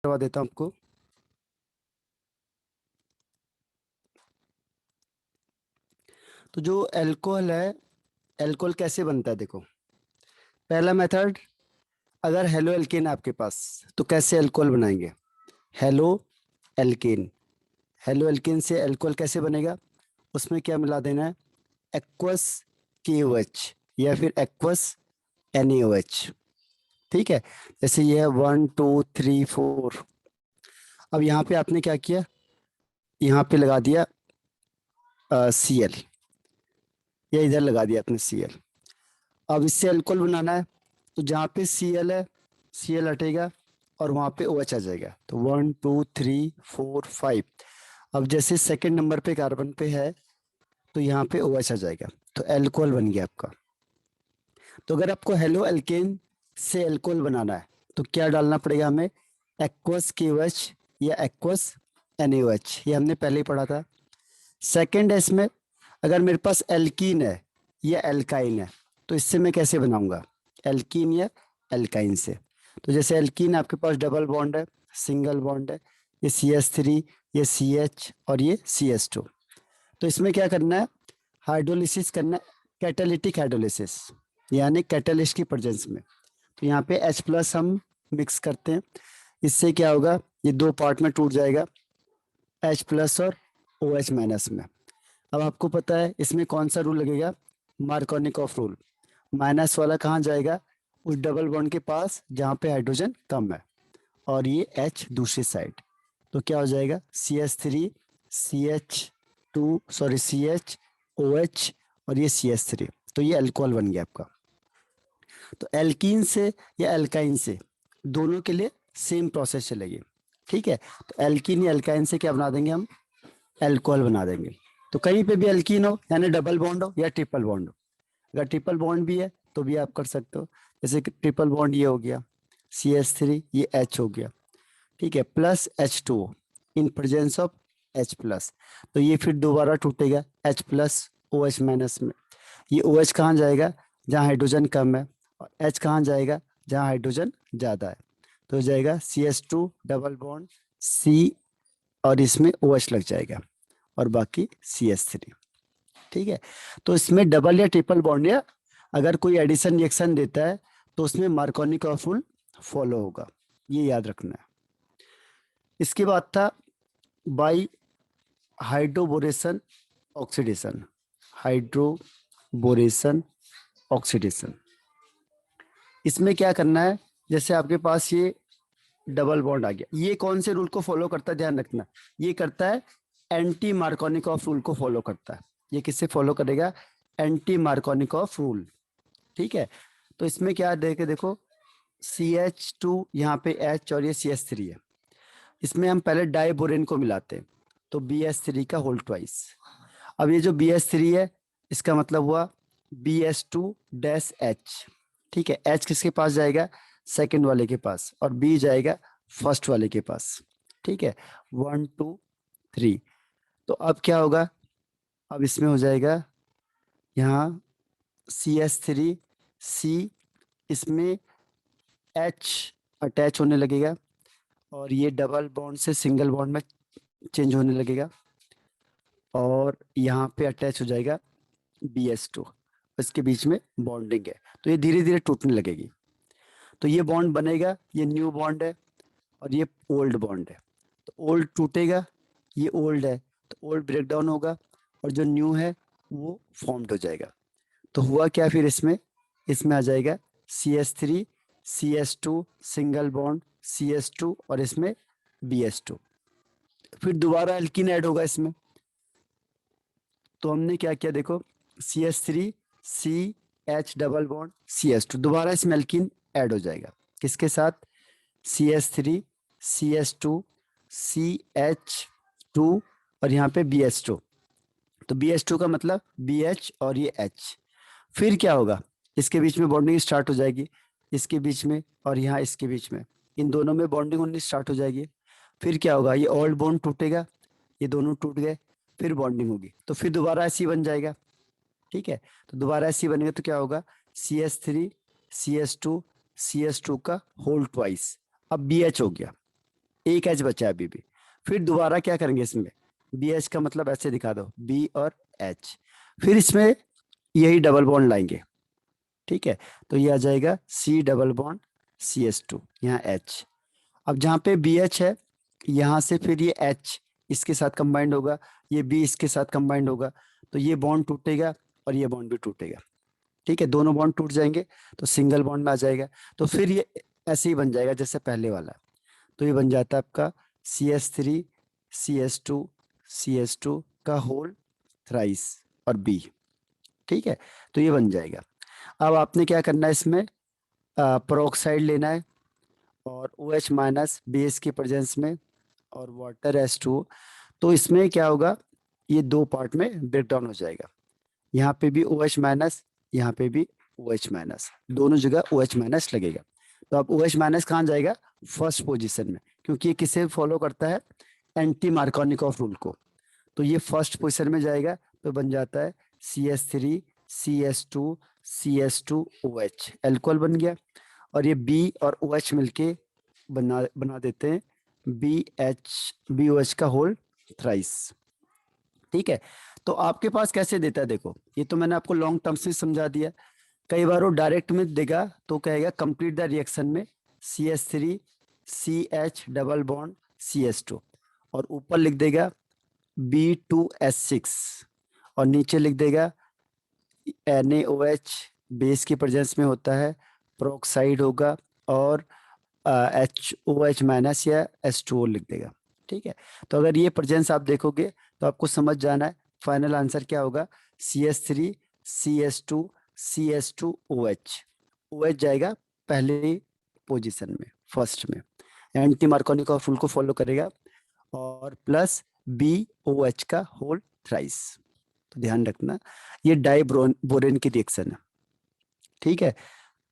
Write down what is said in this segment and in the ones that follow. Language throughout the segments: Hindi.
करवा देता हूँ आपको। तो जो एल्कोहल है, एल्कोहल कैसे बनता है देखो। पहला मेथड, अगर हेलो एल्केन है आपके पास तो कैसे एल्कोहल बनाएंगे। हेलो एल्केन, हेलो एल्केन से एल्कोहल कैसे बनेगा। उसमें क्या मिला देना है, एक्वस KOH या फिर एक्वस NaOH। ठीक है, जैसे ये है 1 2 3 4। अब यहाँ पे आपने क्या किया, यहाँ पे लगा दिया Cl, या इधर लगा दिया आपने Cl। अब इससे अल्कोहल बनाना है तो जहाँ पे Cl है, Cl हटेगा और वहाँ पे OH आ जाएगा। तो 1 2 3 4 5। अब जैसे सेकंड नंबर पे कार्बन पे है तो यहाँ पे OH आ जाएगा, तो एल्कोहल बन गया आपका। तो अगर आपको हेलो एल्केन से एल्कोहल बनाना है तो क्या डालना पड़ेगा हमें, एक्वस KOH या एक्वस NaOH, ये हमने पहले ही पढ़ा था। सेकंड है इसमें, अगर मेरे पास एल्कीन है या एल्काइन है तो इससे मैं कैसे बनाऊंगा, एल्कीन या एल्काइन से। तो जैसे एल्कीन आपके पास डबल बॉन्ड है, सिंगल बॉन्ड है, ये CH3, ये CH और ये CH2। तो इसमें क्या करना है, हाइड्रोलिसिस करना है, कैटालिटिक हाइड्रोलिसिस, यानी कैटलिस्ट की प्रेजेंस में। तो यहाँ पे H+ हम मिक्स करते हैं, इससे क्या होगा, ये दो पार्ट में टूट जाएगा, H+ और OH- में। अब आपको पता है इसमें कौन सा रूल लगेगा, मार्कोनिकॉफ रूल। माइनस वाला कहाँ जाएगा, उस डबल बॉन्ड के पास जहाँ पे हाइड्रोजन कम है, और ये H दूसरी साइड। तो क्या हो जाएगा, CH3 CH2 सॉरी CHOH और ये CH3। तो ये अल्कोहल बन गया आपका। तो एल्कीन से या एल्काइन से दोनों के लिए सेम प्रोसेस चलेगी। ठीक है, तो एल्कीन या एल्काइन से क्या बना देंगे हम, एल्कोहल बना देंगे। तो कहीं पे भी एल्कीन हो यानी डबल बॉन्ड हो या ट्रिपल बॉन्ड हो, अगर ट्रिपल बॉन्ड भी है तो भी आप कर सकते हो। जैसे कि ट्रिपल बॉन्ड ये हो गया CH3, ये H हो गया, ठीक है, plus H2O in presence of H+। तो ये फिर दोबारा टूटेगा H+OH- में। ये OH कहाँ जाएगा, जहाँ हाइड्रोजन कम है, और H कहाँ जाएगा, जहाँ हाइड्रोजन ज़्यादा है। तो हो जाएगा CH2 डबल बॉन्ड C, और इसमें OH लग जाएगा और बाकी CH3। ठीक है, तो इसमें डबल या ट्रिपल बॉन्ड या अगर कोई एडिशन रिएक्शन देता है तो उसमें मार्कोनिकॉफ रूल फॉलो होगा, ये याद रखना है। इसके बाद था by hydroboration oxidation, hydroboration oxidation. इसमें क्या करना है, जैसे आपके पास ये डबल बॉन्ड आ गया, ये कौन से रूल को फॉलो करता है ध्यान रखना, ये करता है एंटी मार्कोनिकॉफ रूल को फॉलो करता है। ये किससे फॉलो करेगा, एंटी मार्कोनिकॉफ रूल। ठीक है, तो इसमें क्या देखे देखो, CH2 यहाँ पे H और ये CH3 है, इसमें हम पहले डाइबोरेन को मिलाते हैं तो BH3 का होल ट्वाइस। अब ये जो BH3 है इसका मतलब हुआ BH2-H। ठीक है, H किसके पास जाएगा, सेकंड वाले के पास, और B जाएगा फर्स्ट वाले के पास। ठीक है, 1 2 3। तो अब क्या होगा, अब इसमें हो जाएगा यहाँ CH3C, इसमें H अटैच होने लगेगा और ये डबल बॉन्ड से सिंगल बॉन्ड में चेंज होने लगेगा, और यहाँ पे अटैच हो जाएगा BH2। इसके बीच में बॉन्डिंग है तो ये धीरे धीरे टूटने लगेगी। तो ये बॉन्ड बनेगा, ये न्यू बॉन्ड है, और ये ओल्ड बॉन्ड है। तो ओल्ड टूटेगा, ये ओल्ड है तो ओल्ड ब्रेक डाउन होगा, और जो न्यू है वो फॉर्म्ड हो जाएगा। तो हुआ क्या फिर इसमें, इसमें आ जाएगा CH3 CH2 single bond CH2 और इसमें BH2। फिर दोबारा एल्कीन ऐड होगा इसमें। तो हमने क्या किया देखो, CH3 CH double bond CH2, दोबारा इसमें एल्कीन ऐड हो जाएगा, किसके साथ, CH3 CH2 CH2 और यहाँ पे BH2। तो BH2 का मतलब BH और ये H। फिर क्या होगा, इसके बीच में बॉन्डिंग स्टार्ट हो जाएगी, इसके बीच में और यहाँ इसके बीच में, इन दोनों में बॉन्डिंग होनी स्टार्ट हो जाएगी। फिर क्या होगा, ये ओल्ड बॉन्ड टूटेगा, ये दोनों टूट गए, फिर बॉन्डिंग होगी तो फिर दोबारा ऐसी बन जाएगा। ठीक है, तो दोबारा ऐसी बनेगा तो क्या होगा, CH3 CH2 CH2 का होल ट्वाइस, अब BH हो गया। एक एच बचा है अभी भी। फिर दोबारा क्या करेंगे इसमें, बी एच का मतलब ऐसे दिखा दो, बी और एच, फिर इसमें यही डबल बॉन्ड लाएंगे, ठीक है। तो ये आ जाएगा C double bond C S two, यहाँ एच। अब जहाँ पे बी एच है, यहाँ से फिर ये एच इसके साथ कंबाइंड होगा, ये बी इसके साथ कंबाइंड होगा, तो ये बॉन्ड टूटेगा और ये बॉन्ड भी टूटेगा, ठीक है। दोनों बॉन्ड टूट जाएंगे तो सिंगल बॉन्ड में आ जाएगा। तो फिर ये ऐसे ही बन जाएगा जैसे पहले वाला। तो ये बन जाता है आपका C S three C S two का होल थ्राइस और बी, ठीक है। तो ये बन जाएगा। अब आपने क्या करना है, इसमें पेरोक्साइड लेना है और ओ एच माइनस बेस की प्रेजेंस में और वाटर एस टू। तो इसमें क्या होगा, ये दो पार्ट में ब्रेक डाउन हो जाएगा। यहाँ पे भी ओ एच माइनस, यहाँ पे भी ओ एच माइनस, दोनों जगह ओ एच माइनस लगेगा। तो अब ओ एच माइनस कहाँ जाएगा, फर्स्ट पोजीशन में, क्योंकि ये किसे फॉलो करता है, एंटी मार्कोनिकॉफ रूल को। तो ये फर्स्ट पोजीशन में जाएगा, तो बन जाता है C S two O H, alcohol बन गया। और ये बी और ओ एच मिलके बना बना देते हैं बी ओ एच का होल थ्राइस, ठीक है। तो आपके पास कैसे देता है देखो, ये तो मैंने आपको लॉन्ग टर्म से समझा दिया। कई बार वो डायरेक्ट में देगा तो कहेगा कंप्लीट द रिएक्शन में C S three C H double bond C S two, और ऊपर लिख देगा बी टू एस सिक्स, और नीचे लिख देगा NaOH बेस की प्रेजेंस में होता है, प्रोक्साइड होगा, और HOH माइनस या H2O लिख देगा, ठीक है। तो अगर ये प्रेजेंस आप देखोगे तो आपको समझ जाना है फाइनल आंसर क्या होगा, CH3 CS2 CS2OH। OH जाएगा पहले पोजीशन में, फर्स्ट में, एंटी मार्कोनिकॉफ रूल को फॉलो करेगा, और प्लस BOH का होल थ्राइस। तो ध्यान रखना ये डाई बोरेन की रिएक्शन है, ठीक है।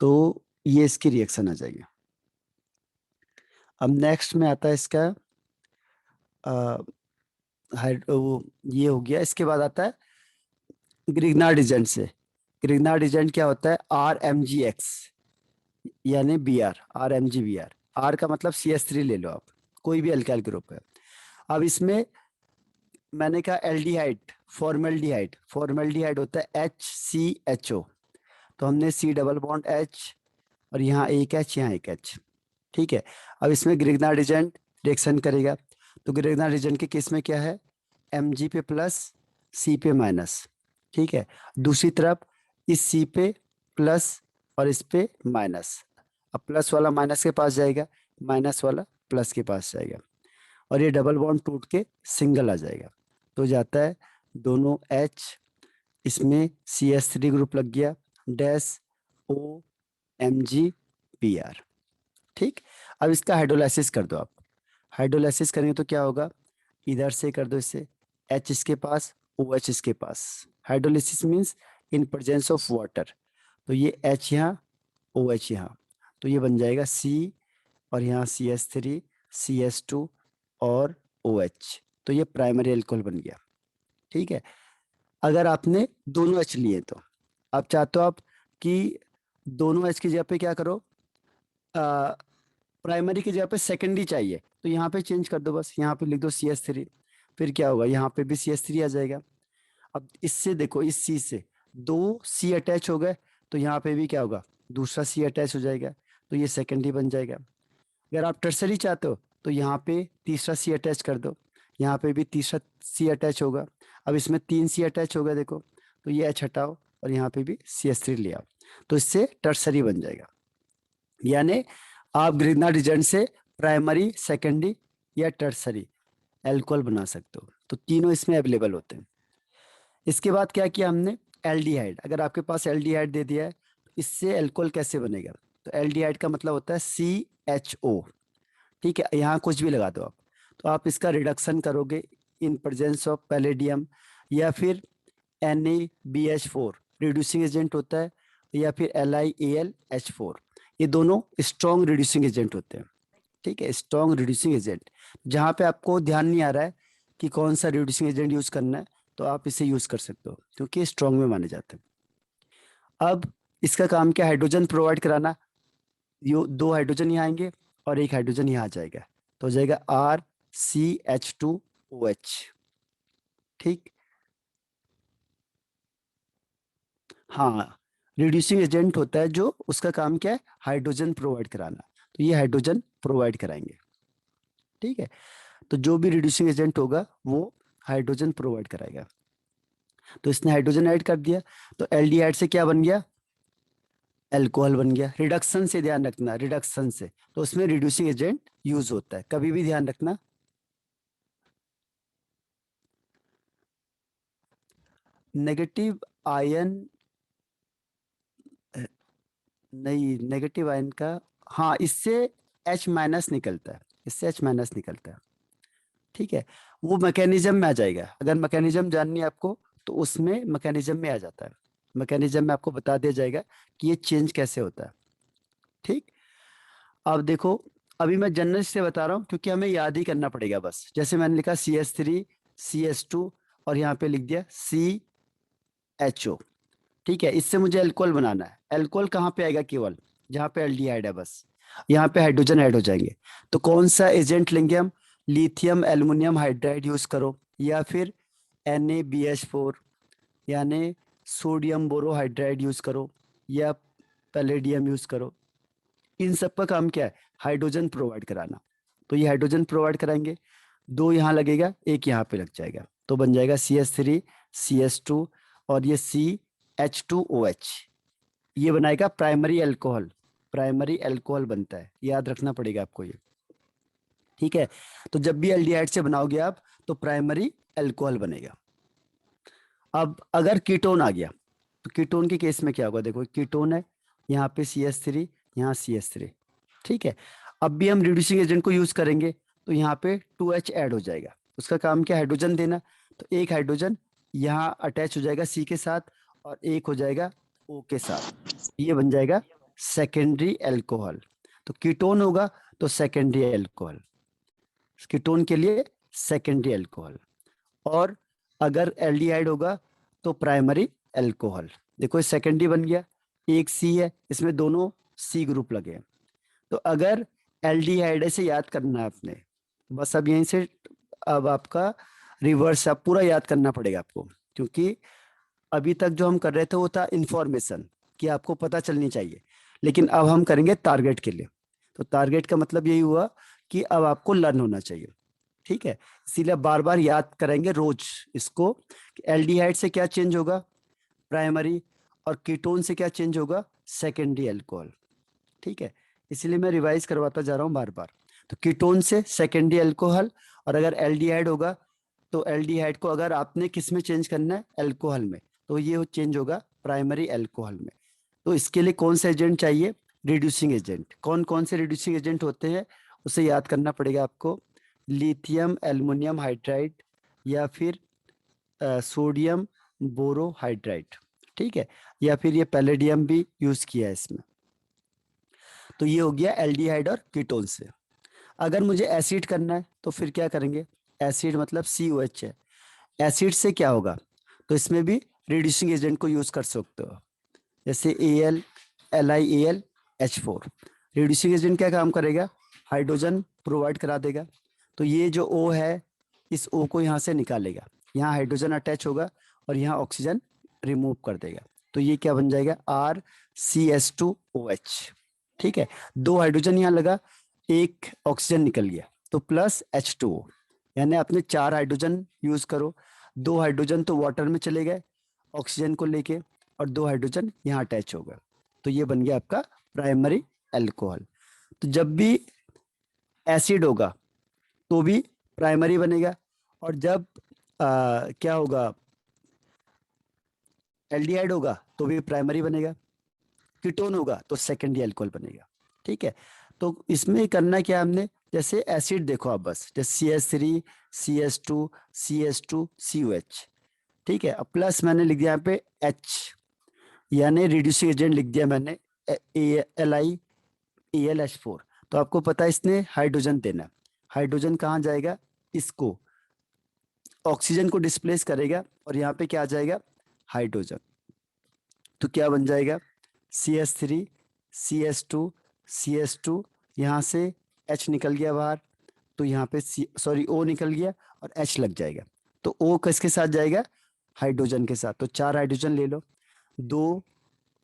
तो ये इसकी रिएक्शन आ जाएगी। अब नेक्स्ट में आता है इसका ये हो गया। इसके बाद आता है ग्रिग्नार्ड एजेंट से। ग्रिग्नार्ड एजेंट क्या होता है, RMGX यानी RMGBr। आर का मतलब CS3 ले लो आप, कोई भी अल्काइल ग्रुप है। अब इसमें मैंने कहा एल्डिहाइड, फॉर्मेल्डिहाइड होता है HCHO। तो हमने C डबल बॉन्ड H, और यहाँ एक H, यहाँ एक H, ठीक है। अब इसमें ग्रिग्नार्ड एजेंट रिएक्शन करेगा। तो ग्रिग्नार्ड एजेंट के केस में क्या है, Mg पे प्लस C पे माइनस, ठीक है। दूसरी तरफ इस C पे प्लस और इस पे माइनस। अब प्लस वाला माइनस के पास जाएगा, माइनस वाला प्लस के पास जाएगा, और ये डबल बॉन्ड टूट के सिंगल आ जाएगा। तो जाता है दोनों H, इसमें CS3 ग्रुप लग गया, डैश OMGBr, ठीक। अब इसका हाइड्रोलाइसिस कर दो आप। हाइड्रोलाइसिस करेंगे तो क्या होगा, इधर से कर दो इसे, H इसके पास, OH इसके पास। Hydrolysis means in presence of water. तो ये H यहाँ, OH यहाँ, तो ये बन जाएगा C, और यहाँ CS3 CS2 और OH। तो ये प्राइमरी एल्कोहल बन गया, ठीक है। अगर आपने दोनों H लिए तो आप चाहते हो आप कि दोनों H की जगह पे क्या करो, प्राइमरी की जगह पे सेकेंडरी चाहिए, तो यहाँ पे चेंज कर दो, बस यहाँ पे लिख दो CS3। फिर क्या होगा, यहाँ पे भी CS3 आ जाएगा। अब इससे देखो, इस C से दो C अटैच हो गए, तो यहाँ पे भी क्या होगा, दूसरा C अटैच हो जाएगा, तो ये सेकेंडरी बन जाएगा। अगर आप टर्सरी चाहते हो तो यहाँ पे तीसरा C अटैच कर दो, यहाँ पे भी तीसरा C अटैच होगा। अब इसमें तीन C अटैच हो गया देखो, तो ये H हटाओ और यहाँ पे भी CS3 ले आओ, तो इससे टर्सरी बन जाएगा। यानी आप ग्रिग्नार्ड एजेंट से प्राइमरी, सेकेंडरी या टर्सरी एल्कोहल बना सकते हो। तो तीनों इसमें अवेलेबल होते हैं। इसके बाद क्या किया हमने, एल्डिहाइड। अगर आपके पास एल्डिहाइड दे दिया है तो इससे एल्कोहल कैसे बनेगा, तो एल्डिहाइड का मतलब होता है CHO, ठीक है। यहाँ कुछ भी लगा दो आप। तो आप इसका रिडक्शन करोगे इन प्रेजेंस ऑफ पैलेडियम, या फिर NaBH4 रिड्यूसिंग एजेंट होता है, या फिर LiAlH4। ये दोनों स्ट्रॉन्ग रिड्यूसिंग एजेंट होते हैं, ठीक है, स्ट्रॉन्ग रिड्यूसिंग एजेंट। जहाँ पे आपको ध्यान नहीं आ रहा है कि कौन सा रिड्यूसिंग एजेंट यूज करना है, तो आप इसे यूज कर सकते हो क्योंकि स्ट्रॉन्ग में माने जाते हैं। अब इसका काम क्या, हाइड्रोजन प्रोवाइड कराना। यो दो हाइड्रोजन यहाँ आएंगे और एक हाइड्रोजन यहाँ आ जाएगा, तो हो जाएगा RCH2OH। ठीक, हाँ, रिड्यूसिंग एजेंट होता है जो उसका काम क्या है, हाइड्रोजन प्रोवाइड कराना, तो ये हाइड्रोजन प्रोवाइड कराएंगे। ठीक है, तो जो भी रिड्यूसिंग एजेंट होगा वो हाइड्रोजन प्रोवाइड कराएगा। तो इसने हाइड्रोजन ऐड कर दिया, तो एल्डिहाइड से क्या बन गया, अल्कोहल बन गया। रिडक्शन से ध्यान रखना, रिडक्शन से, तो उसमें रिड्यूसिंग एजेंट यूज होता है, कभी भी ध्यान रखना। नेगेटिव आयन, नहीं, नेगेटिव आयन का, हाँ, इससे H माइनस निकलता है, इससे H माइनस निकलता है। ठीक है, वो मैकेनिज्म में आ जाएगा, अगर मैकेनिज्म जाननी है आपको तो उसमें मैकेनिज्म में आ जाता है, मैकेनिज्म में आपको बता दिया जाएगा कि ये चेंज कैसे होता है। ठीक, अब देखो, अभी मैं जनरल से बता रहा हूँ क्योंकि हमें याद ही करना पड़ेगा बस। जैसे मैंने लिखा CH3 CH2 और यहाँ पे लिख दिया CHO। ठीक है, इससे मुझे अल्कोहल बनाना है। अल्कोहल कहाँ पे आएगा, केवल जहाँ पे एल्डिहाइड है बस, यहाँ पे हाइड्रोजन ऐड हो जाएंगे। तो कौन सा एजेंट लेंगे हम, लिथियम एल्युमिनियम हाइड्राइड यूज करो, या फिर NaBH4 यानी सोडियम बोरोहाइड्राइड यूज करो, या पैलेडियम यूज करो। इन सब का काम क्या है, हाइड्रोजन प्रोवाइड कराना। तो ये हाइड्रोजन प्रोवाइड कराएंगे, दो यहाँ लगेगा, एक यहाँ पे लग जाएगा, तो बन जाएगा CH3 CH2 और ये CH2OH। ये बनाएगा प्राइमरी अल्कोहल, प्राइमरी अल्कोहल बनता है, याद रखना पड़ेगा आपको ये। ठीक है, तो जब भी एल्डिहाइड से बनाओगे आप तो प्राइमरी अल्कोहल बनेगा। अब अगर कीटोन आ गया, तो कीटोन के केस में क्या होगा, देखो कीटोन है, यहाँ पे CH3, यहाँ CH3। ठीक है, अब भी हम रिड्यूसिंग एजेंट को यूज करेंगे, तो यहाँ पे 2H ऐड हो जाएगा, उसका काम क्या, हाइड्रोजन देना। तो एक हाइड्रोजन यहाँ अटैच हो जाएगा C के साथ, और एक हो जाएगा O के साथ, ये बन जाएगा सेकेंडरी अल्कोहल। तो कीटोन होगा तो सेकेंडरी अल्कोहल, कीटोन के लिए सेकेंडरी अल्कोहल। और अगर एल्डिहाइड होगा तो प्राइमरी अल्कोहल। देखो ये सेकेंडरी बन गया, एक C है, इसमें दोनों C ग्रुप लगे हैं। तो अगर एल्डिहाइड से याद करना है आपने, बस अब यहीं से, अब आपका रिवर्स अब पूरा याद करना पड़ेगा आपको, क्योंकि अभी तक जो हम कर रहे थे वो था इंफॉर्मेशन कि आपको पता चलनी चाहिए, लेकिन अब हम करेंगे टारगेट के लिए। तो टारगेट का मतलब यही हुआ कि अब आपको लर्न होना चाहिए। ठीक है, इसीलिए बार बार याद करेंगे रोज इसको, कि एल्डिहाइड से क्या चेंज होगा, प्राइमरी, और कीटोन से क्या चेंज होगा, सेकेंडरी अल्कोहल। ठीक है, इसीलिए मैं रिवाइज करवाता जा रहा हूँ बार बार। तो कीटोन से सेकेंडरी अल्कोहल, और अगर एल्डिहाइड होगा तो एल्डिहाइड को अगर आपने किस में चेंज करना है, अल्कोहल में, तो ये चेंज होगा प्राइमरी अल्कोहल में। तो इसके लिए कौन सा एजेंट चाहिए, रिड्यूसिंग एजेंट। कौन कौन से रिड्यूसिंग एजेंट होते हैं उसे याद करना पड़ेगा आपको, लिथियम एल्युमिनियम हाइड्राइड, या फिर सोडियम बोरोहाइड्राइड। ठीक है, या फिर ये पैलेडियम भी यूज किया है इसमें। तो ये हो गया एल्डिहाइड और कीटोन से। अगर मुझे एसिड करना है तो फिर क्या करेंगे, एसिड मतलब COH है, एसिड से क्या होगा, तो इसमें भी रिड्यूसिंग एजेंट को यूज कर सकते हो, जैसे Al LiAlH4। रिड्यूसिंग एजेंट क्या काम करेगा, हाइड्रोजन प्रोवाइड करा देगा। तो ये जो O है, इस O को यहाँ से निकालेगा, यहाँ हाइड्रोजन अटैच होगा और यहाँ ऑक्सीजन रिमूव कर देगा। तो ये क्या बन जाएगा, RCH2OH। ठीक है, दो हाइड्रोजन यहाँ लगा, एक ऑक्सीजन निकल गया, तो प्लस H2O, यानी आपने चार हाइड्रोजन यूज करो, दो हाइड्रोजन तो वाटर में चले गए ऑक्सीजन को लेके, और दो हाइड्रोजन यहाँ अटैच हो गए, तो ये बन गया आपका प्राइमरी अल्कोहल। तो जब भी एसिड होगा तो भी प्राइमरी बनेगा, और जब क्या होगा, एल्डिहाइड होगा तो भी प्राइमरी बनेगा, कीटोन होगा तो सेकेंडरी अल्कोहल बनेगा। ठीक है, तो इसमें करना क्या है हमने, जैसे एसिड देखो आप बस, जैसे CH3 CH2 CH2 COH। ठीक है, अब प्लस मैंने लिख दिया यहाँ पे H, यानी रिड्यूसिंग एजेंट लिख दिया मैंने LiAlH4। तो आपको पता है इसने हाइड्रोजन देना, हाइड्रोजन कहाँ जाएगा, इसको ऑक्सीजन को डिस्प्लेस करेगा, और यहाँ पे क्या आ जाएगा, हाइड्रोजन। तो क्या बन जाएगा, CH3 CH2 CH2, यहाँ से H निकल गया बाहर, तो यहाँ पे सॉरी O निकल गया और H लग जाएगा। तो O किसके साथ जाएगा? हाइड्रोजन के साथ। तो 4 हाइड्रोजन ले लो, 2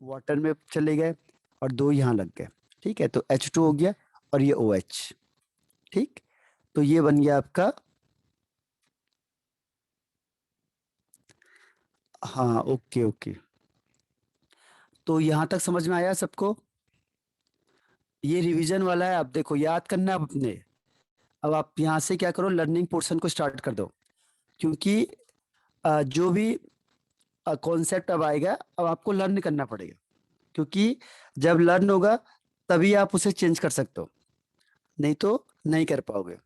वाटर में चले गए और 2 यहाँ लग गए। ठीक है, तो H2 हो गया और ये OH। ठीक, तो ये बन गया आपका, हाँ ओके ओके। तो यहाँ तक समझ में आया सबको? ये रिवीजन वाला है, आप देखो याद करना है अपने। अब आप यहाँ से क्या करो, लर्निंग पोर्शन को स्टार्ट कर दो, क्योंकि जो भी कॉन्सेप्ट अब आएगा अब आपको लर्न करना पड़ेगा, क्योंकि जब लर्न होगा तभी आप उसे चेंज कर सकते हो, नहीं तो नहीं कर पाओगे।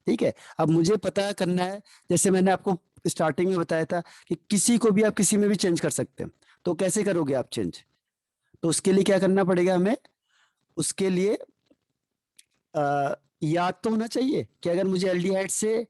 ठीक है, अब मुझे पता करना है, जैसे मैंने आपको स्टार्टिंग में बताया था कि किसी को भी आप किसी में भी चेंज कर सकते हैं। तो कैसे करोगे आप चेंज? तो उसके लिए क्या करना पड़ेगा हमें? उसके लिए याद तो होना चाहिए कि अगर मुझे एल्डिहाइड से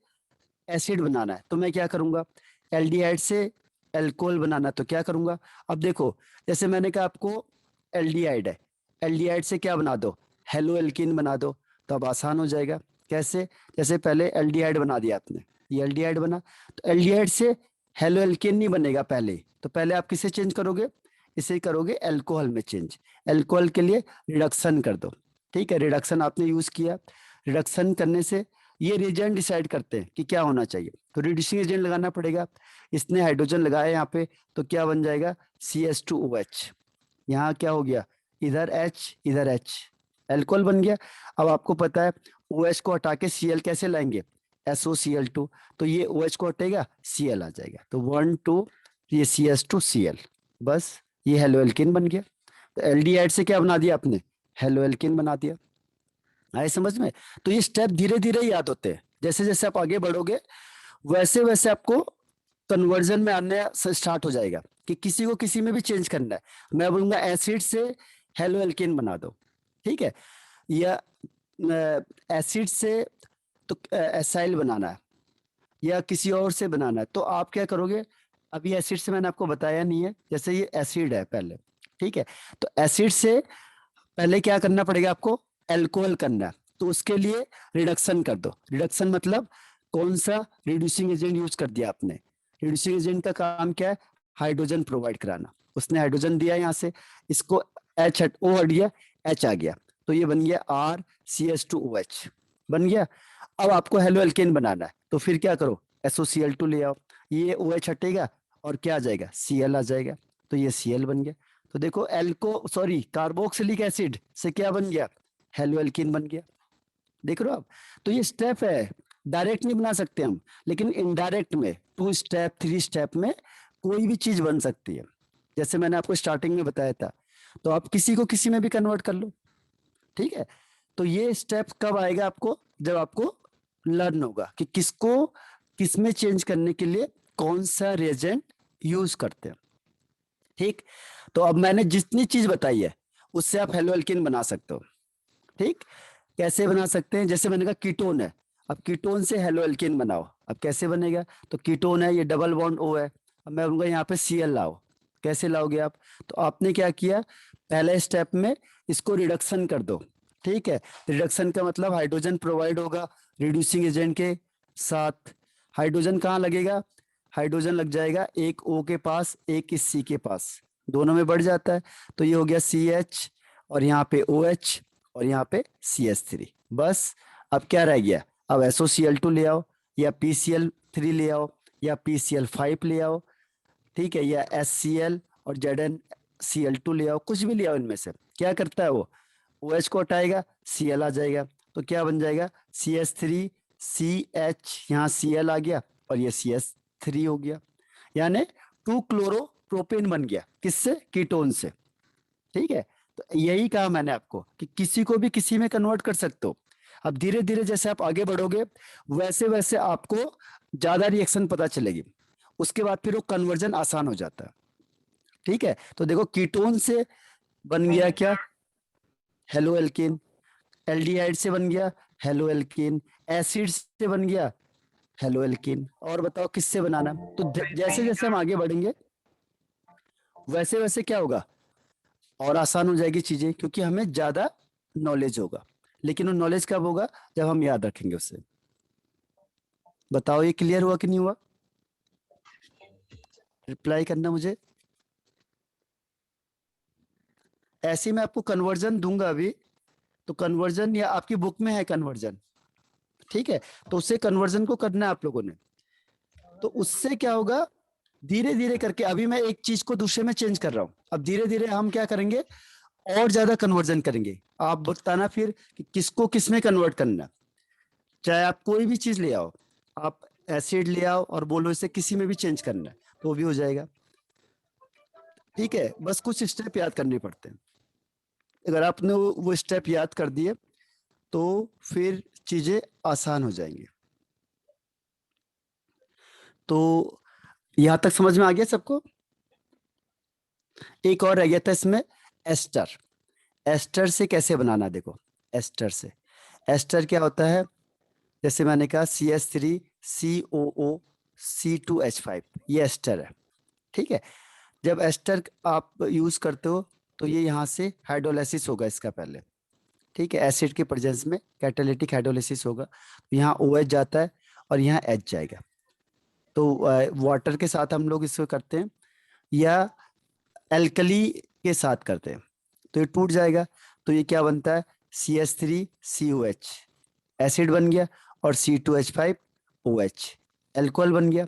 एसिड बनाना है तो मैं क्या करूंगा, एल्डिहाइड से एल्कोहल बनाना तो क्या करूंगा। अब देखो, जैसे मैंने कहा आपको एल्डिहाइड है, एल्डिहाइड से क्या बना दो, हेलो एल्कीन बना दो, तो अब आसान हो जाएगा। कैसे? जैसे पहले एल्डिहाइड बना दिया आपने, ये एल्डिहाइड बना, तो एल्डिहाइड से हेलो एल्कीन नहीं बनेगा पहले, तो पहले आप किसे चेंज करोगे, इसे करोगे एल्कोहल में चेंज। एल्कोहल के लिए रिडक्शन कर दो। ठीक है, रिडक्शन आपने यूज किया, रिडक्शन करने से ये रिएजेंट डिसाइड करते हैं कि क्या होना चाहिए, तो रिड्यूसिंग एजेंट लगाना पड़ेगा। इसने हाइड्रोजन लगाया यहाँ पे, तो क्या बन जाएगा, CH2OH। यहाँ क्या हो गया, इधर H इधर H, एल्कोहल बन गया। अब आपको पता है OH को हटा के Cl कैसे लाएंगे, SOCl2, तो ये OH को हटेगा Cl आ जाएगा, तो 1 2 ये CH2Cl, बस ये हेलो एल्कीन बन गया। तो एल्डिहाइड से क्या बना दिया आपने, हेलो एल्कीन बना दिया। आए समझ में? तो ये स्टेप धीरे धीरे याद होते हैं, जैसे जैसे आप आगे बढ़ोगे वैसे वैसे आपको कन्वर्जन में आने से स्टार्ट हो जाएगा कि किसी को किसी में भी चेंज करना है। मैं बोलूंगा एसिड से हेलो एल्केन बना दो, ठीक है, या एसिड से तो एसाइल बनाना है, या किसी और से बनाना है, तो आप क्या करोगे, अभी एसिड से मैंने आपको बताया नहीं है, जैसे ये एसिड है पहले, ठीक है, तो एसिड से पहले क्या करना पड़ेगा आपको, एल्कोहल करना है, तो उसके लिए रिडक्शन कर दो। रिडक्शन मतलब कौन सा रिड्यूसिंग एजेंट यूज कर दिया आपने, रिड्यूसिंग एजेंट का काम क्या है, हाइड्रोजन प्रोवाइड कराना। उसने हाइड्रोजन दिया यहाँ से, इसको एच हट ओ हट गया, एच आ गया, तो ये बन गया RCH2OH बन गया। अब आपको हेलो एल्केन बनाना है, तो फिर क्या करो, SOCl2 ले आओ, ये OH हटेगा और क्या आ जाएगा, Cl आ जाएगा, तो ये Cl बन गया। तो देखो एल्को सॉरी कार्बोक्सिलिक एसिड से क्या बन गया, हेलो एल्कीन बन गया। देख रहे हो आप? तो ये स्टेप है, डायरेक्ट नहीं बना सकते हम, लेकिन इनडायरेक्ट में 2 स्टेप 3 स्टेप में कोई भी चीज बन सकती है, जैसे मैंने आपको स्टार्टिंग में बताया था। तो आप किसी को किसी में भी कन्वर्ट कर लो, ठीक है। तो ये स्टेप कब आएगा आपको, जब आपको लर्न होगा कि किसको किस में चेंज करने के लिए कौन सा रिएजेंट यूज करते हैं। ठीक, तो अब मैंने जितनी चीज बताई है उससे आप हेलो एल्कीन बना सकते हो। ठीक, कैसे बना सकते हैं, जैसे मैंने कहा कीटोन है, अब कीटोन से हेलो एल्कीन बनाओ, अब कैसे बनेगा, तो कीटोन है, ये डबल बॉन्ड O है, अब मैं बोलूंगा यहाँ पे Cl लाओ, कैसे लाओगे आप, तो आपने क्या किया, पहले स्टेप में इसको रिडक्शन कर दो। ठीक है, रिडक्शन का मतलब हाइड्रोजन प्रोवाइड होगा रिड्यूसिंग एजेंट के साथ। हाइड्रोजन कहाँ लगेगा, हाइड्रोजन लग जाएगा एक O के पास एक इस C के पास, दोनों में बढ़ जाता है, तो ये हो गया CH और यहाँ पे OH और यहाँ पे CH3, बस। अब क्या रह गया, अब SOCl2 ले आओ, या PCl3 ले आओ, या PCl5 ले आओ, ठीक है, या HCl और ZnCl2 ले आओ, कुछ भी ले आओ इनमें से। क्या करता है वो, OH को हटाएगा Cl आ जाएगा, तो क्या बन जाएगा, CH3CH, यहाँ Cl आ गया और ये CH3 हो गया, यानी 2 क्लोरोप्रोपेन बन गया, किससे, कीटोन से। ठीक है, तो यही कहा मैंने आपको कि किसी को भी किसी में कन्वर्ट कर सकते हो। अब धीरे धीरे जैसे आप आगे बढ़ोगे वैसे वैसे आपको ज्यादा रिएक्शन पता चलेगी, उसके बाद फिर वो कन्वर्जन आसान हो जाता है। ठीक है, तो देखो कीटोन से बन गया क्या, हेलो एल्कीन, एल्डिहाइड से बन गया हेलो एल्कीन, एसिड से बन गया हेलो एल्कीन। और बताओ किससे बनाना, तो जैसे जैसे हम आगे बढ़ेंगे वैसे वैसे क्या होगा, और आसान हो जाएगी चीजें, क्योंकि हमें ज्यादा नॉलेज होगा। लेकिन वो नॉलेज कब होगा, जब हम याद रखेंगे उसे। बताओ ये क्लियर हुआ कि नहीं हुआ? रिप्लाई करना मुझे। ऐसे ही मैं आपको कन्वर्जन दूंगा अभी, तो कन्वर्जन या आपकी बुक में है कन्वर्जन, ठीक है, तो उससे कन्वर्जन को करना है आप लोगों ने। तो उससे क्या होगा, धीरे धीरे करके, अभी मैं एक चीज को दूसरे में चेंज कर रहा हूं, अब धीरे धीरे हम क्या करेंगे, और ज्यादा कन्वर्जन करेंगे। आप बताना फिर कि किसको किस में कन्वर्ट करना है। चाहे आप कोई भी चीज ले आओ, आप एसिड ले आओ और बोलो इसे किसी में भी चेंज करना है, तो वो भी हो जाएगा। ठीक है, बस कुछ स्टेप याद करने पड़ते हैं। अगर आपने वो स्टेप याद कर दिए तो फिर चीजें आसान हो जाएंगी। तो यहां तक समझ में आ गया सबको? एक और रह गया था इसमें, एस्टर। एस्टर से कैसे बनाना, देखो एस्टर से, एस्टर क्या होता है, जैसे मैंने कहा CH3COO C2H5, ये एस्टर है। ठीक है, जब एस्टर आप यूज करते हो तो ये यहाँ से हाइड्रोलाइसिस होगा इसका पहले। ठीक है, एसिड के प्रेजेंस में कैटालिटिक हाइड्रोलाइसिस होगा, तो यहाँ OH जाता है और यहाँ H जाएगा। तो वाटर के साथ हम लोग इसको करते हैं या एल्कली के साथ करते हैं, तो ये टूट जाएगा। तो ये क्या बनता है, CH3COH, एसिड बन गया, और C2H5OH, एल्कोहल बन गया।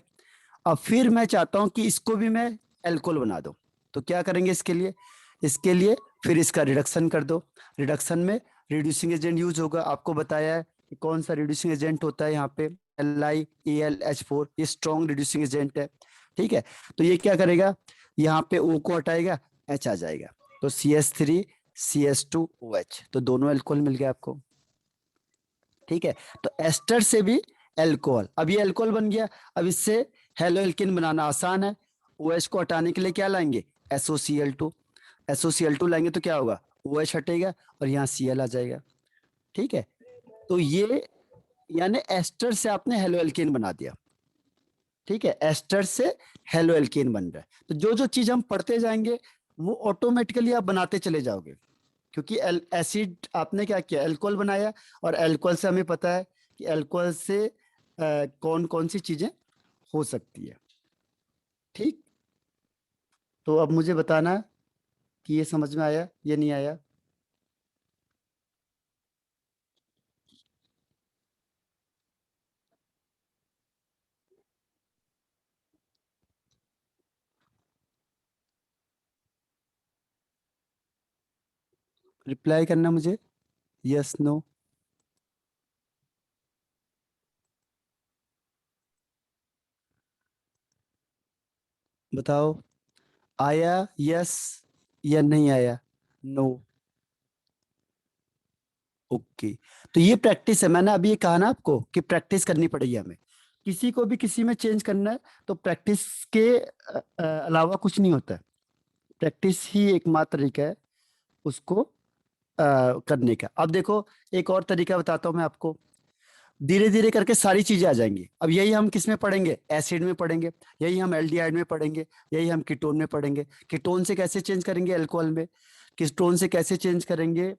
अब फिर मैं चाहता हूं कि इसको भी मैं एल्कोहल बना दूं, तो क्या करेंगे इसके लिए, इसके लिए फिर इसका रिडक्शन कर दो। रिडक्शन में रिड्यूसिंग एजेंट यूज होगा, आपको बताया है कि कौन सा रिड्यूसिंग एजेंट होता है यहाँ पे, LiAlH4, ये स्ट्रॉन्ग रिड्यूसिंग एजेंट है। ठीक है, तो ये क्या करेगा, यहाँ पे O को हटाएगा, H आ जाएगा, तो CH3CH2OH, तो दोनों एल्कोहल मिल गया आपको। ठीक है, तो एस्टर से भी एल्कोहल, अब ये एल्कोहल बन गया। अब इससे हेलो एल्किन बनाना आसान है। OH को हटाने के लिए क्या लाएंगे, SOCl2, SOCl2 लाएंगे तो क्या होगा, OH हटेगा और यहाँ Cl आ जाएगा। ठीक है, तो ये यानी एस्टर से आपने हेलो एल्किन बना दिया। ठीक है, एस्टर से हेलो एल्किन बन रहा है, तो जो जो चीज हम पढ़ते जाएंगे वो ऑटोमेटिकली आप बनाते चले जाओगे, क्योंकि एसिड आपने क्या किया, अल्कोहल बनाया, और अल्कोहल से हमें पता है कि अल्कोहल से कौन कौन सी चीजें हो सकती है। ठीक, तो अब मुझे बताना कि ये समझ में आया या नहीं आया। रिप्लाई करना मुझे, यस नो। बताओ, आया यस या नहीं आया, नो। ओके, तो ये प्रैक्टिस है, मैंने अभी ये कहा ना आपको कि प्रैक्टिस करनी पड़ेगी हमें। किसी को भी किसी में चेंज करना है तो प्रैक्टिस के अलावा कुछ नहीं होता है। प्रैक्टिस ही एकमात्र तरीका है उसको करने का। अब देखो, एक और तरीका बताता हूँ मैं आपको, धीरे धीरे करके सारी चीजें आ जाएंगी। अब यही हम किस में पढ़ेंगे, एसिड में पढ़ेंगे, यही हम एल्डिहाइड में पढ़ेंगे, यही हम कीटोन में पढ़ेंगे। कीटोन से कैसे चेंज करेंगे अल्कोहल में, कीटोन से कैसे चेंज करेंगे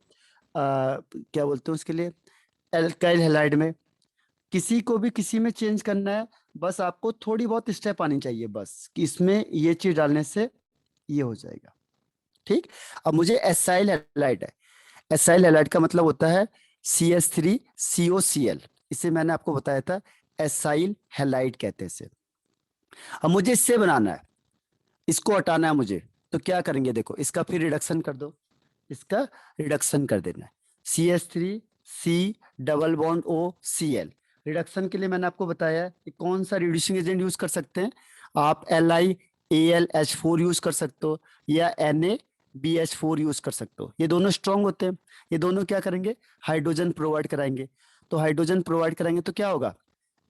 क्या बोलते हैं उसके लिए, एल्काइल हैलाइड में। किसी को भी किसी में चेंज करना है, बस आपको थोड़ी बहुत स्टेप आनी चाहिए, बस कि इसमें ये चीज डालने से ये हो जाएगा। ठीक, अब मुझे एसाइल हैलाइड है, एसाइल हैलाइड का मतलब होता है CH3COCl, इसे मैंने आपको बताया था, एसाइल हैलाइड कहते हैं इसे। अब मुझे इससे बनाना है, इसको हटाना है मुझे, तो क्या करेंगे, देखो इसका फिर रिडक्शन कर दो, इसका रिडक्शन कर देना है, CH3C double bond O Cl। Reduction के लिए मैंने आपको बताया कि कौन सा रिड्यूसिंग एजेंट यूज कर सकते हैं, आप LiAlH4 यूज कर सकते हो या NaBH4 यूज कर सकते हो, ये दोनों स्ट्रांग होते हैं। ये दोनों क्या करेंगे, हाइड्रोजन प्रोवाइड कराएंगे। तो हाइड्रोजन प्रोवाइड कराएंगे तो क्या होगा,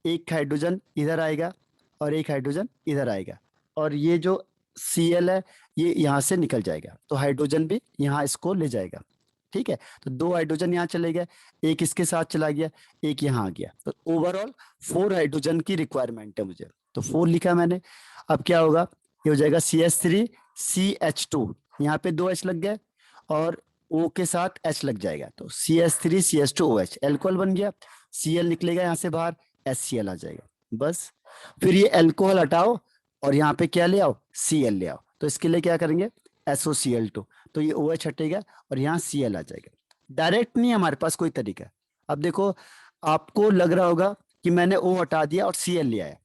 एक हाइड्रोजन इधर आएगा और एक हाइड्रोजन इधर आएगा, और ये जो Cl है ये यहाँ से निकल जाएगा, तो हाइड्रोजन भी यहाँ इसको ले जाएगा। ठीक है, तो दो हाइड्रोजन यहाँ चले गए, एक इसके साथ चला गया, एक यहाँ आ गया, तो ओवरऑल 4 हाइड्रोजन की रिक्वायरमेंट है मुझे, तो 4 लिखा मैंने। अब क्या होगा, ये हो जाएगा CH3CH2, यहाँ पे 2 H लग गए, और O के साथ H लग जाएगा तो CH3CH2OH एल्कोहल बन गया। Cl निकलेगा यहाँ से बाहर, HCl आ जाएगा। बस फिर ये एल्कोहल हटाओ और यहाँ पे क्या ले आओ, Cl ले आओ। तो इसके लिए क्या करेंगे, SOCl2, तो ये OH हटेगा और यहाँ Cl आ जाएगा। डायरेक्ट नहीं हमारे पास कोई तरीका। अब देखो, आपको लग रहा होगा कि मैंने O हटा दिया और Cl ले आया,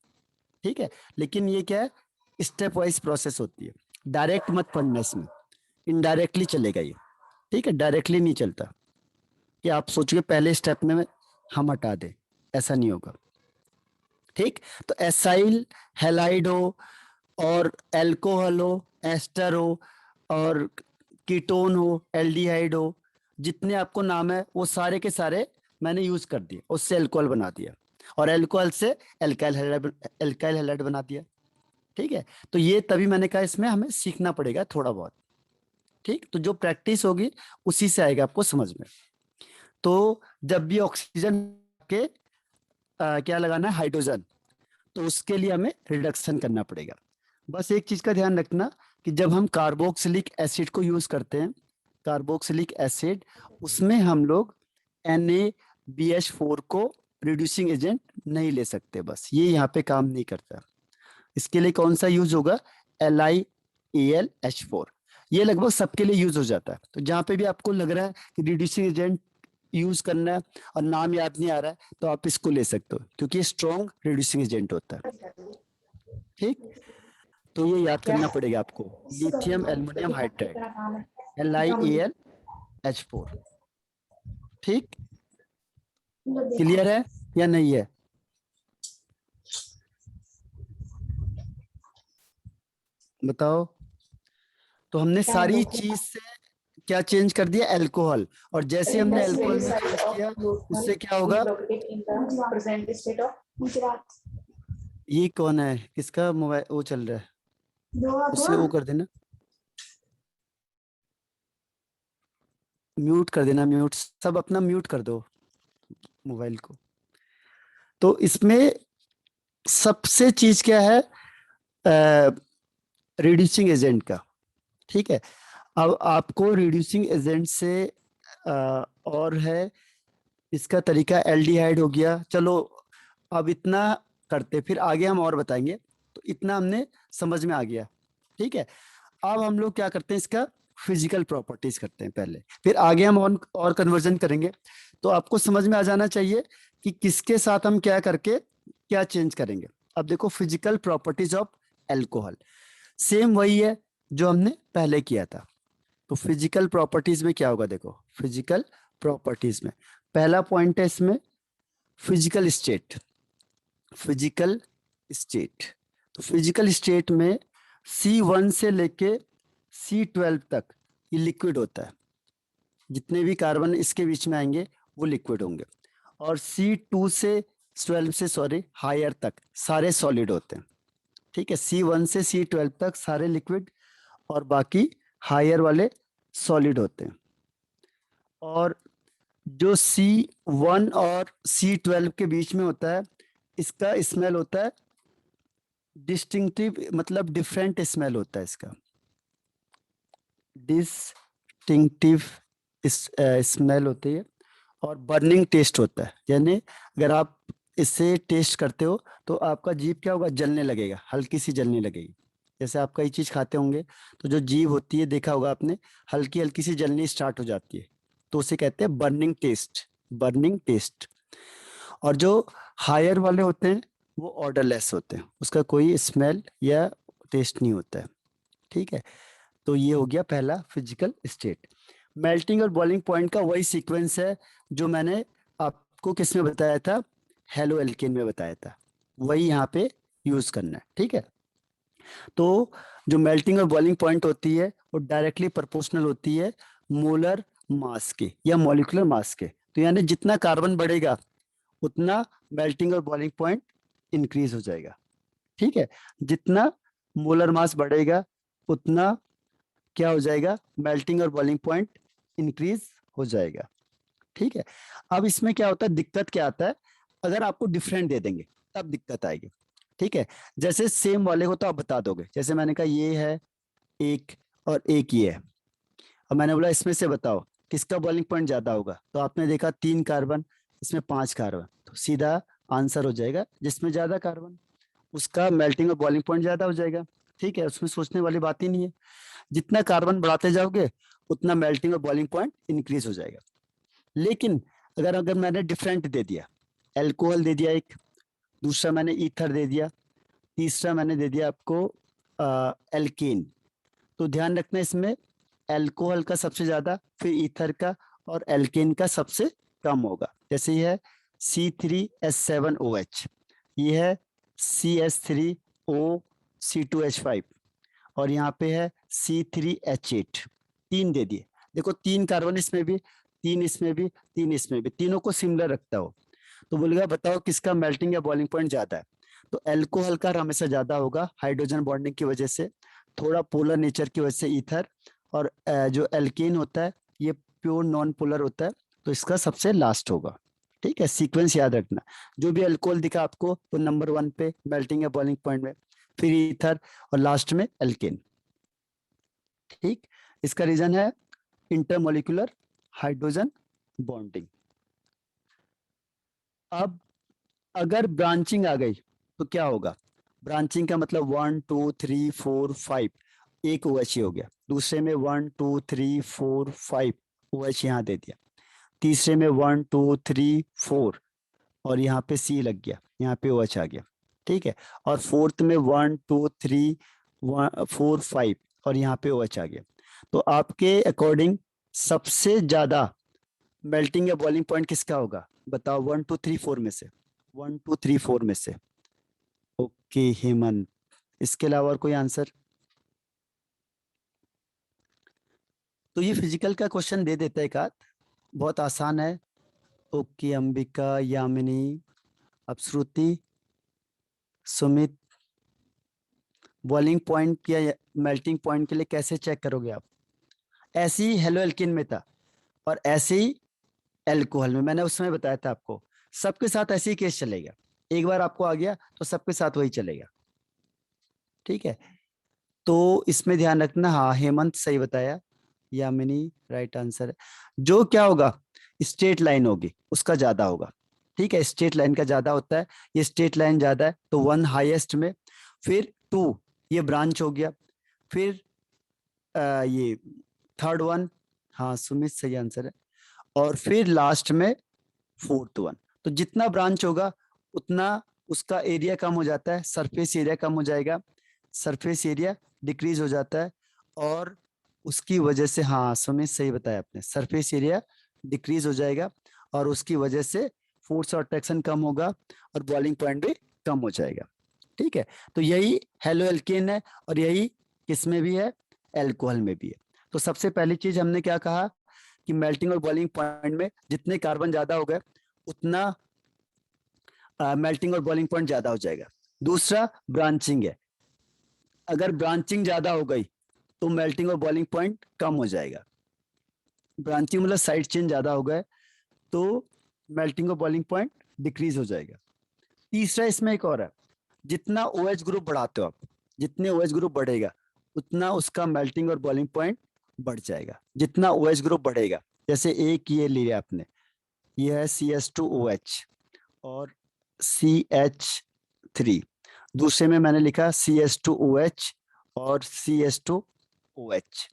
ठीक है, लेकिन ये क्या है, स्टेप वाइज प्रोसेस होती है। डायरेक्ट मत पढ़ना इसमें, इनडायरेक्टली चलेगा ये, ठीक है, डायरेक्टली नहीं चलता कि आप सोचिए पहले स्टेप में हम हटा दें, ऐसा नहीं होगा। ठीक, तो एसाइल हैलाइड हो और एल्कोहल हो, एस्टर हो और कीटोन हो, एल्डिहाइड हो, जितने आपको नाम है वो सारे के सारे मैंने यूज कर दिए, उससे अल्कोहल बना दिया और अल्कोहल से एल्काइल हैलाइड बना दिया। ठीक है, तो ये तभी मैंने कहा इसमें हमें सीखना पड़ेगा थोड़ा बहुत। ठीक, तो जो प्रैक्टिस होगी उसी से आएगा आपको समझ में। तो जब भी ऑक्सीजन के क्या लगाना है, हाइड्रोजन, तो उसके लिए हमें रिडक्शन करना पड़ेगा। बस एक चीज का ध्यान रखना कि जब हम कार्बोक्सिलिक एसिड को यूज करते हैं, कार्बोक्सिलिक एसिड, उसमें हम लोग NaBH4 को रिड्यूसिंग एजेंट नहीं ले सकते, बस ये यहाँ पे काम नहीं करता। इसके लिए कौन सा यूज होगा, LiAlH4, ये लगभग सबके लिए यूज हो जाता है। तो जहाँ पे भी आपको लग रहा है कि रिड्यूसिंग एजेंट यूज करना है और नाम याद नहीं आ रहा है, तो आप इसको ले सकते हो क्योंकि ये स्ट्रॉन्ग रिड्यूसिंग एजेंट होता है। ठीक, तो ये याद करना पड़ेगा आपको, लिथियम एल्युमिनियम हाइड्राइड, LiAlH4। ठीक, क्लियर है या नहीं है, बताओ। तो हमने सारी चीज से क्या चेंज कर दिया, अल्कोहल, और जैसे हमने अल्कोहल में चेंज किया उससे क्या होगा, ये कौन है, किसका मोबाइल वो चल रहा है, उससे वो कर देना, म्यूट कर देना, म्यूट, सब अपना म्यूट कर दो मोबाइल को। तो इसमें सबसे चीज क्या है, रिड्यूसिंग एजेंट का। ठीक है, अब आपको रिड्यूसिंग एजेंट से और है, इसका तरीका एल्डिहाइड हो गया, चलो अब इतना करते, फिर आगे हम और बताएंगे। तो इतना हमने समझ में आ गया। ठीक है, अब हम लोग क्या करते हैं, इसका फिजिकल प्रॉपर्टीज करते हैं पहले, फिर आगे हम और कन्वर्जन करेंगे। तो आपको समझ में आ जाना चाहिए कि किसके साथ हम क्या करके क्या चेंज करेंगे। अब देखो, physical properties of alcohol same वही है जो हमने पहले किया था। तो फिजिकल प्रॉपर्टीज में क्या होगा, देखो फिजिकल प्रॉपर्टीज में पहला पॉइंट है इसमें फिजिकल स्टेट। फिजिकल स्टेट, तो फिजिकल स्टेट में C1 से लेके C12 तक ये लिक्विड होता है, जितने भी कार्बन इसके बीच में आएंगे वो लिक्विड होंगे, और C2 से 12 से सॉरी हायर तक सारे सॉलिड होते हैं। ठीक है, C1 से C12 तक सारे लिक्विड और बाकी हायर वाले सॉलिड होते हैं। और जो C1 और C12 के बीच में होता है, इसका स्मेल होता है डिस्टिंक्टिव, मतलब डिफरेंट स्मेल होता है इसका, डिस्टिंक्टिव स्मेल होती है, और बर्निंग टेस्ट होता है। यानी अगर आप इससे टेस्ट करते हो तो आपका जीभ क्या होगा, जलने लगेगा, हल्की सी जलने लगेगी। जैसे आप कई चीज खाते होंगे तो जो जीभ होती है, देखा होगा आपने, हल्की हल्की सी जलनी स्टार्ट हो जाती है, तो उसे कहते हैं बर्निंग टेस्ट, बर्निंग टेस्ट। और जो हायर वाले होते हैं वो ऑर्डरलेस होते हैं, उसका कोई स्मेल या टेस्ट नहीं होता है। ठीक है, तो ये हो गया पहला फिजिकल स्टेट। मेल्टिंग और बॉइलिंग पॉइंट का वही सीक्वेंस है जो मैंने आपको किस में बताया था, हेलो एल्केन में बताया था, वही यहाँ पे यूज करना है। ठीक है, तो जो मेल्टिंग और बॉइलिंग पॉइंट होती है वो डायरेक्टली प्रोपोर्शनल होती है मोलर मास के या मॉलिक्यूलर मास के। तो यानी जितना कार्बन बढ़ेगा उतना मेल्टिंग और बॉइलिंग पॉइंट इंक्रीज हो जाएगा। ठीक है, जितना मोलर मास बढ़ेगा उतना क्या हो जाएगा, मेल्टिंग और बॉइलिंग पॉइंट इंक्रीज हो जाएगा। ठीक है, अब इसमें क्या होता है, दिक्कत क्या आता है, अगर आपको डिफरेंट दे देंगे तब दिक्कत आएगी। ठीक है, जैसे सेम वाले को तो आप बता दोगे, जैसे मैंने कहा ये है एक और एक ये है, और मैंने बोला इसमें से बताओ, किसका बॉइलिंग पॉइंट ज्यादा होगा? तो आपने देखा 3 कार्बन, इसमें 5 कार्बन, तो सीधा आंसर हो जाएगा जिसमें ज्यादा कार्बन उसका मेल्टिंग और बॉइलिंग पॉइंट ज्यादा हो जाएगा। ठीक है, उसमें सोचने वाली बात ही नहीं है। जितना कार्बन बढ़ाते जाओगे उतना मेल्टिंग और बॉइलिंग पॉइंट इंक्रीज हो जाएगा। लेकिन अगर अगर मैंने डिफरेंट दे दिया, एल्कोहल दे दिया एक, दूसरा मैंने ईथर दे दिया, तीसरा मैंने दे दिया आपको एल्केन, तो ध्यान रखना इसमें एल्कोहल का सबसे ज्यादा, फिर ईथर का और एल्केन का सबसे कम होगा। जैसे ये है C3H7OH, ये है CS3O C2H5 और यहाँ पे है C3H8। 3 दे दिए, देखो 3 कार्बन इसमें भी, 3 इसमें भी, 3 इसमें भी, तीनों को सिमिलर रखता हो। तो बोलेगा बताओ किसका मेल्टिंग या बॉइलिंग पॉइंट ज्यादा है? तो एल्कोहल का हमेशा ज्यादा होगा हाइड्रोजन बॉन्डिंग की वजह से, थोड़ा पोलर नेचर की वजह से ईथर, और जो एल्केन होता है ये प्योर नॉन पोलर होता है, तो इसका सबसे लास्ट होगा। ठीक है, सीक्वेंस याद रखना। जो भी अल्कोहल दिखा आपको वो नंबर 1 पे मेल्टिंग या बॉइलिंग पॉइंट में, फिर ईथर और लास्ट में एल्केन। ठीक, इसका रीजन है इंटरमोलिकुलर हाइड्रोजन बॉन्डिंग। अब अगर ब्रांचिंग आ गई तो क्या होगा? ब्रांचिंग का मतलब 1 2 3 4 5, एक OH हो गया, दूसरे में 1 2 3 4 5 OH यहाँ दे दिया, तीसरे में 1 2 3 4 और यहाँ पे C लग गया, यहाँ पे OH आ गया। ठीक है, और फोर्थ में 1 2 3 4 5 और यहाँ पे OH आ गया। तो आपके अकॉर्डिंग सबसे ज्यादा मेल्टिंग या बॉइलिंग पॉइंट किसका होगा? बताओ 1 2 3 4 में से, 1 2 3 4 में से। ओके हेमंत, इसके अलावा और कोई आंसर? तो ये फिजिकल का क्वेश्चन दे देता है एक आध, बहुत आसान है। Okay Ambika, Yamini, Apshruti, Sumit, boiling point या मेल्टिंग पॉइंट के लिए कैसे चेक करोगे आप? ऐसे ही हेलो एल्किन में था और ऐसे ही एल्कोहल में, मैंने उसमें बताया था आपको, सबके साथ ऐसे ही केस चलेगा। एक बार आपको आ गया तो सबके साथ वही चलेगा। ठीक है, तो इसमें ध्यान रखना। हाँ हेमंत सही बताया, यामिनी राइट आंसर है। जो क्या होगा, स्ट्रेट लाइन होगी उसका ज्यादा होगा। ठीक है, स्ट्रेट लाइन का ज्यादा होता है, ये स्ट्रेट लाइन ज्यादा है तो 1 हाईएस्ट में, फिर 2 ये ब्रांच हो गया, फिर ये थर्ड वन, हाँ सुमित सही आंसर है, और फिर लास्ट में फोर्थ वन। तो जितना ब्रांच होगा उतना उसका एरिया कम हो जाता है, सरफेस एरिया कम हो जाएगा, सरफेस एरिया डिक्रीज हो जाता है, और उसकी वजह से, हाँ सुमित सही बताया आपने, सरफेस एरिया डिक्रीज हो जाएगा और उसकी वजह से फोर्स और अट्रैक्शन कम होगा और बॉइलिंग पॉइंट भी कम हो जाएगा। ठीक है, तो यही हेलो एल्केन है और यही किसमें भी है, एल्कोहल में भी है। तो सबसे पहली चीज हमने क्या कहा कि मेल्टिंग और बॉइलिंग पॉइंट में जितने कार्बन ज्यादा हो गए उतना मेल्टिंग और बॉइलिंग पॉइंट ज्यादा हो जाएगा। दूसरा ब्रांचिंग है, अगर ब्रांचिंग ज्यादा हो गई तो मेल्टिंग और बॉइलिंग पॉइंट कम हो जाएगा। ब्रांचिंग मतलब साइड चेन ज्यादा हो गए तो मेल्टिंग और बॉइलिंग पॉइंट डिक्रीज हो जाएगा। तीसरा इसमें एक और है, जितना OH ग्रुप बढ़ाते हो आप, जितने OH ग्रुप बढ़ेगा उतना उसका मेल्टिंग और बॉइलिंग पॉइंट बढ़ जाएगा। जितना OH ग्रुप बढ़ेगा, जैसे एक ये लिया आपने, ये है CH2OH और CH3, दूसरे में मैंने लिखा CH2OH और CH2OH।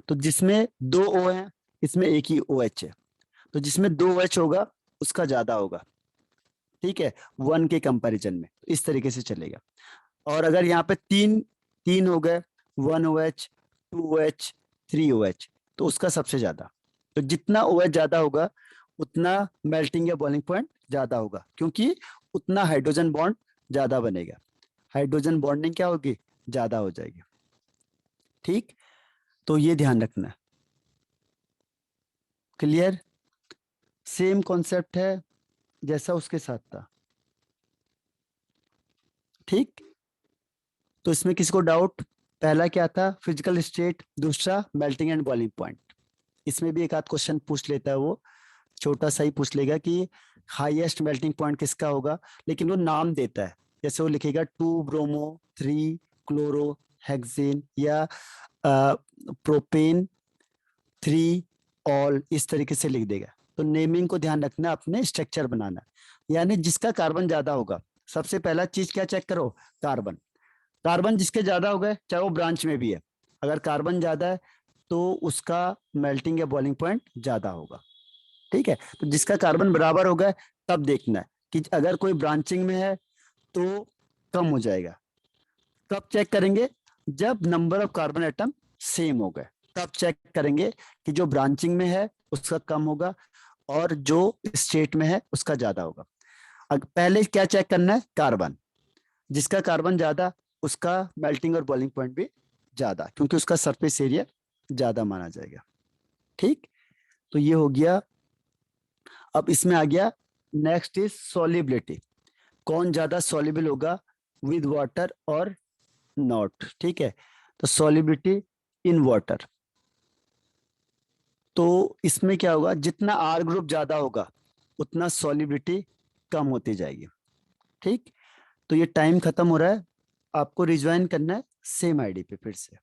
तो जिसमें 2 O है इसमें एक ही OH है, तो जिसमें 2 OH होगा उसका ज्यादा होगा। ठीक है, 1 के कंपैरिजन में, तो इस तरीके से चलेगा। और अगर यहाँ पे तीन तीन हो गए, 1 OH 2 OH 3 OH, तो उसका सबसे ज्यादा। तो जितना OH ज्यादा होगा उतना मेल्टिंग या बॉइलिंग पॉइंट ज्यादा होगा, क्योंकि उतना हाइड्रोजन बॉन्ड ज्यादा बनेगा, हाइड्रोजन बॉन्डिंग क्या होगी, ज्यादा हो जाएगी। ठीक, तो ये ध्यान रखना। क्लियर? सेम कॉन्सेप्ट है जैसा उसके साथ था। ठीक, तो इसमें किसी को डाउट? पहला क्या था, फिजिकल स्टेट, दूसरा मेल्टिंग एंड बॉइलिंग पॉइंट। इसमें भी एक आध क्वेश्चन पूछ लेता है वो, छोटा सा ही पूछ लेगा कि हाईएस्ट मेल्टिंग पॉइंट किसका होगा, लेकिन वो नाम देता है। जैसे वो लिखेगा 2 ब्रोमो 3 क्लोरो हेक्सेन या प्रोपेन 3 ऑल, इस तरीके से लिख देगा। तो नेमिंग को ध्यान रखना, अपने स्ट्रक्चर बनाना, यानी जिसका कार्बन ज्यादा होगा, सबसे पहला चीज क्या चेक करो, कार्बन। कार्बन जिसके ज्यादा हो गए, चाहे वो ब्रांच में भी है, अगर कार्बन ज्यादा है तो उसका मेल्टिंग या बॉइलिंग पॉइंट ज्यादा होगा। ठीक है, तो जिसका कार्बन बराबर हो गए तब देखना है कि अगर कोई ब्रांचिंग में है तो कम हो जाएगा। कब चेक करेंगे, जब number of carbon atom same हो गए तब चेक करेंगे कि जो ब्रांचिंग में है उसका कम होगा और जो स्टेट में है उसका ज्यादा होगा। पहले क्या चेक करना है, कार्बन। जिसका कार्बन ज्यादा उसका मेल्टिंग और बॉइलिंग पॉइंट भी ज्यादा, क्योंकि उसका सरफेस एरिया ज्यादा माना जाएगा। ठीक, तो ये हो गया। अब इसमें आ गया, नेक्स्ट इज सॉल्युबिलिटी, कौन ज्यादा सॉल्युबल होगा विद वाटर और नॉट। ठीक है, तो सॉल्युबिलिटी इन वाटर, तो इसमें क्या होगा, जितना आर ग्रुप ज्यादा होगा उतना सॉल्युबिलिटी कम होती जाएगी। ठीक, तो ये टाइम खत्म हो रहा है, आपको रिज्वाइन करना है सेम आईडी पे फिर से।